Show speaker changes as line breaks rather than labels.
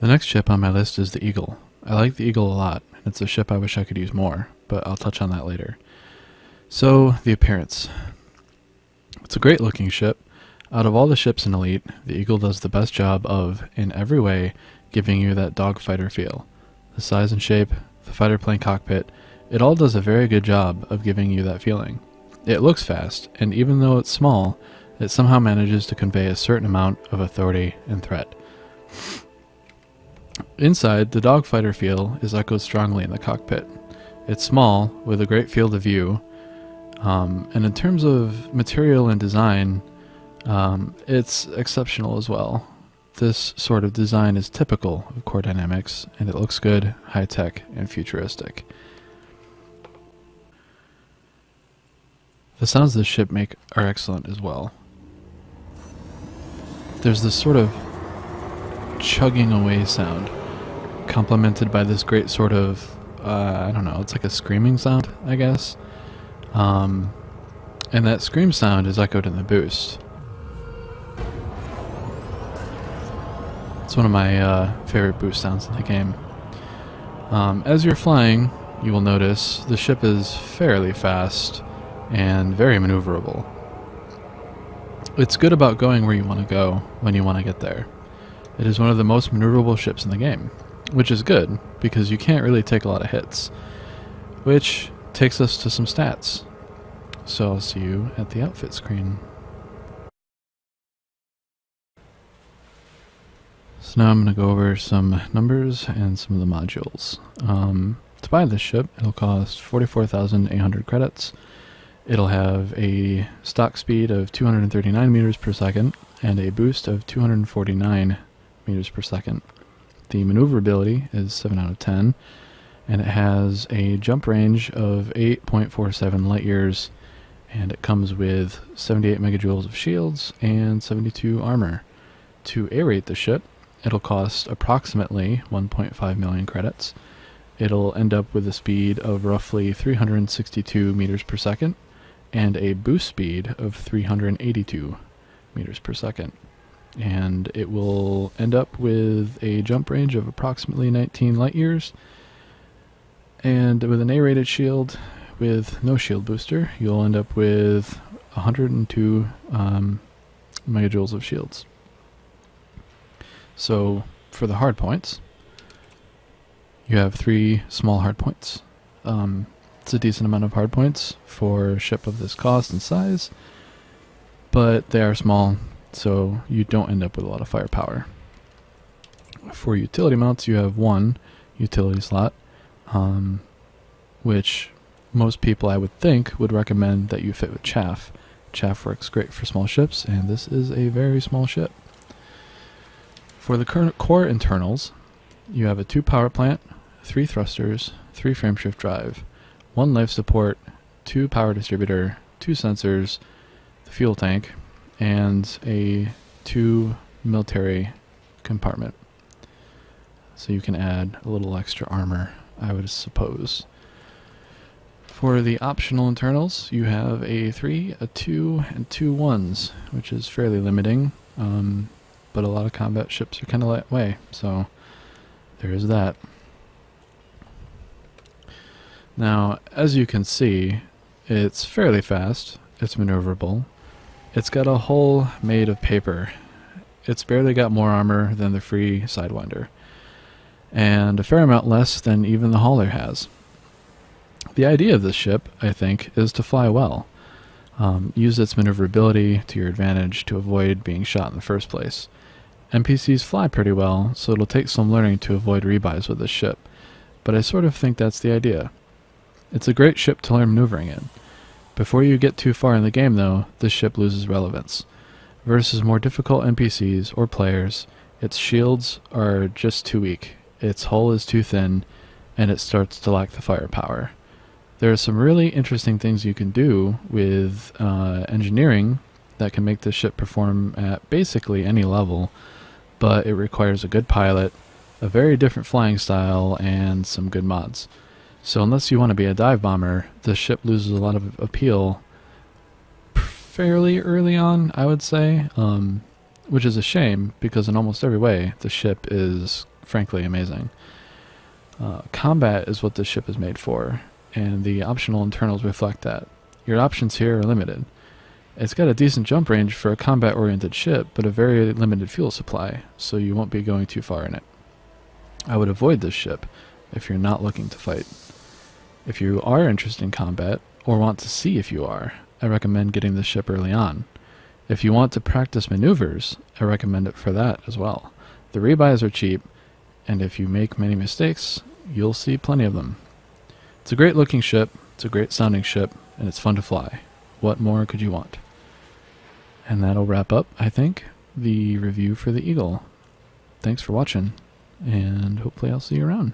The next ship on my list is the Eagle. I like the Eagle a lot, and it's a ship I wish I could use more, but I'll touch on that later. So, the appearance. It's a great looking ship. Out of all the ships in Elite, the Eagle does the best job of, in every way, giving you that dogfighter feel. The size and shape, the fighter plane cockpit, it all does a very good job of giving you that feeling. It looks fast, and even though it's small, it somehow manages to convey a certain amount of authority and threat. Inside, the dogfighter feel is echoed strongly in the cockpit. It's small, with a great field of view, and in terms of material and design, it's exceptional as well. This sort of design is typical of Core Dynamics, and it looks good, high-tech, and futuristic. The sounds this ship make are excellent as well. There's this sort of chugging away sound, complemented by this great sort of, I don't know, it's like a screaming sound, I guess. And that scream sound is echoed in the boost. It's one of my favorite boost sounds in the game. As you're flying, you will notice the ship is fairly fast and very maneuverable. It's good about going where you want to go when you want to get there. It is one of the most maneuverable ships in the game, which is good because you can't really take a lot of hits, which takes us to some stats. So I'll see you at the outfit screen. So now I'm going to go over some numbers and some of the modules. To buy this ship, it'll cost 44,800 credits. It'll have a stock speed of 239 meters per second and a boost of 249 meters per second. The maneuverability is 7 out of 10, and it has a jump range of 8.47 light years, and it comes with 78 megajoules of shields and 72 armor. To aerate the ship, it'll cost approximately 1.5 million credits. It'll end up with a speed of roughly 362 meters per second and a boost speed of 382 meters per second. And it will end up with a jump range of approximately 19 light years, and with an A-rated shield with no shield booster, you'll end up with 102 megajoules of shields. So for the hard points, you have 3 small hard points. It's a decent amount of hard points for a ship of this cost and size, but they are small, so you don't end up with a lot of firepower. For utility mounts, you have 1 utility slot, which most people I would think would recommend that you fit with chaff. Chaff works great for small ships, and this is a very small ship. For the core internals, you have a 2 power plant, 3 thrusters, 3 frameshift drive, 1 life support, 2 power distributor, 2 sensors, the fuel tank, and a 2 military compartment. So you can add a little extra armor, I would suppose. For the optional internals, you have a 3, a 2, and 2 1s, which is fairly limiting, but a lot of combat ships are kind of that way, so there is that. Now, as you can see, it's fairly fast, it's maneuverable, it's got a hull made of paper, it's barely got more armor than the free Sidewinder, and a fair amount less than even the hauler has. The idea of this ship, I think, is to fly well. Use its maneuverability to your advantage to avoid being shot in the first place. NPCs fly pretty well, so it'll take some learning to avoid rebuys with this ship, but I sort of think that's the idea. It's a great ship to learn maneuvering in. Before you get too far in the game though, this ship loses relevance. Versus more difficult NPCs or players, its shields are just too weak, its hull is too thin, and it starts to lack the firepower. There are some really interesting things you can do with engineering that can make this ship perform at basically any level, but it requires a good pilot, a very different flying style, and some good mods. So unless you want to be a dive bomber, this ship loses a lot of appeal fairly early on, I would say, which is a shame because in almost every way the ship is frankly amazing. Combat is what this ship is made for, and the optional internals reflect that. Your options here are limited. It's got a decent jump range for a combat-oriented ship, but a very limited fuel supply, so you won't be going too far in it. I would avoid this ship if you're not looking to fight. If you are interested in combat, or want to see if you are, I recommend getting this ship early on. If you want to practice maneuvers, I recommend it for that as well. The rebuys are cheap, and if you make many mistakes, you'll see plenty of them. It's a great looking ship, it's a great sounding ship, and it's fun to fly. What more could you want? And that'll wrap up, I think, the review for the Eagle. Thanks for watching, and hopefully I'll see you around.